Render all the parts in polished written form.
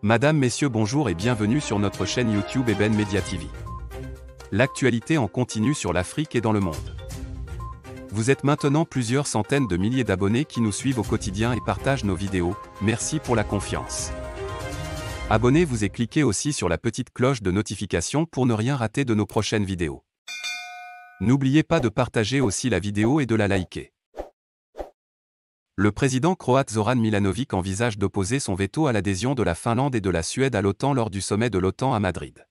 Madame, Messieurs, bonjour et bienvenue sur notre chaîne YouTube Eben Media TV. L'actualité en continu sur l'Afrique et dans le monde. Vous êtes maintenant plusieurs centaines de milliers d'abonnés qui nous suivent au quotidien et partagent nos vidéos, merci pour la confiance. Abonnez-vous et cliquez aussi sur la petite cloche de notification pour ne rien rater de nos prochaines vidéos. N'oubliez pas de partager aussi la vidéo et de la liker. Le président croate Zoran Milanović envisage d'opposer son veto à l'adhésion de la Finlande et de la Suède à l'OTAN lors du sommet de l'OTAN à Madrid.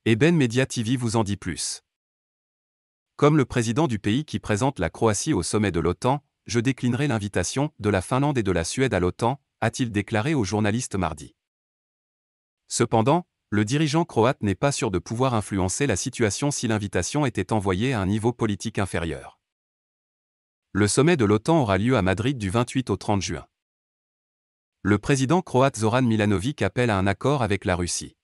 Eben Media TV vous en dit plus. Comme le président du pays qui présente la Croatie au sommet de l'OTAN, je déclinerai l'invitation de la Finlande et de la Suède à l'OTAN, a-t-il déclaré aux journalistes mardi. Cependant, le dirigeant croate n'est pas sûr de pouvoir influencer la situation si l'invitation était envoyée à un niveau politique inférieur. Le sommet de l'OTAN aura lieu à Madrid du 28 au 30 juin. Le président croate Zoran Milanović appelle à un accord avec la Russie.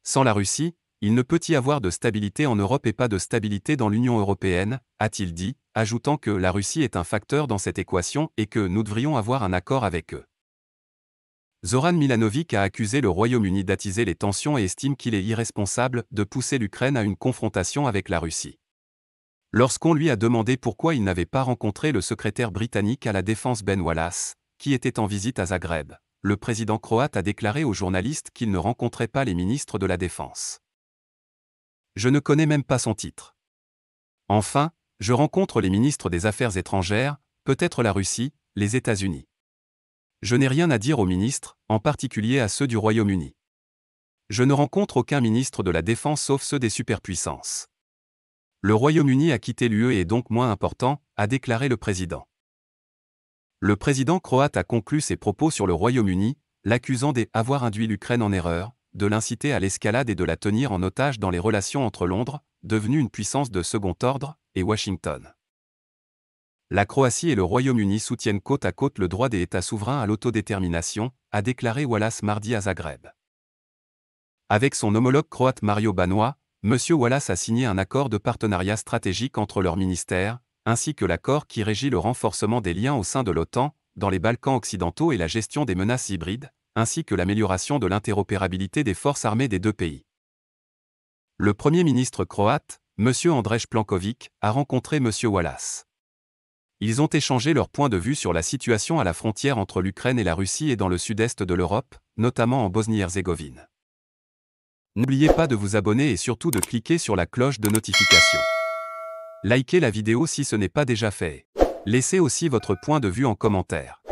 Sans la Russie, il ne peut y avoir de stabilité en Europe et pas de stabilité dans l'Union européenne, a-t-il dit, ajoutant que la Russie est un facteur dans cette équation et que nous devrions avoir un accord avec eux. Zoran Milanović a accusé le Royaume-Uni d'attiser les tensions et estime qu'il est irresponsable de pousser l'Ukraine à une confrontation avec la Russie. Lorsqu'on lui a demandé pourquoi il n'avait pas rencontré le secrétaire britannique à la Défense Ben Wallace, qui était en visite à Zagreb, le président croate a déclaré aux journalistes qu'il ne rencontrait pas les ministres de la Défense. Je ne connais même pas son titre. Enfin, je rencontre les ministres des Affaires étrangères, peut-être la Russie, les États-Unis. Je n'ai rien à dire aux ministres, en particulier à ceux du Royaume-Uni. Je ne rencontre aucun ministre de la Défense sauf ceux des superpuissances. Le Royaume-Uni a quitté l'UE et est donc moins important, a déclaré le président. Le président croate a conclu ses propos sur le Royaume-Uni, l'accusant d'avoir induit l'Ukraine en erreur, de l'inciter à l'escalade et de la tenir en otage dans les relations entre Londres, devenue une puissance de second ordre, et Washington. La Croatie et le Royaume-Uni soutiennent côte à côte le droit des États souverains à l'autodétermination, a déclaré Wallace mardi à Zagreb. Avec son homologue croate Mario Banoa, M. Wallace a signé un accord de partenariat stratégique entre leurs ministères, ainsi que l'accord qui régit le renforcement des liens au sein de l'OTAN, dans les Balkans occidentaux et la gestion des menaces hybrides, ainsi que l'amélioration de l'interopérabilité des forces armées des deux pays. Le Premier ministre croate, M. Andrej Plenković, a rencontré M. Wallace. Ils ont échangé leur point de vue sur la situation à la frontière entre l'Ukraine et la Russie et dans le sud-est de l'Europe, notamment en Bosnie-Herzégovine. N'oubliez pas de vous abonner et surtout de cliquer sur la cloche de notification. Likez la vidéo si ce n'est pas déjà fait. Laissez aussi votre point de vue en commentaire.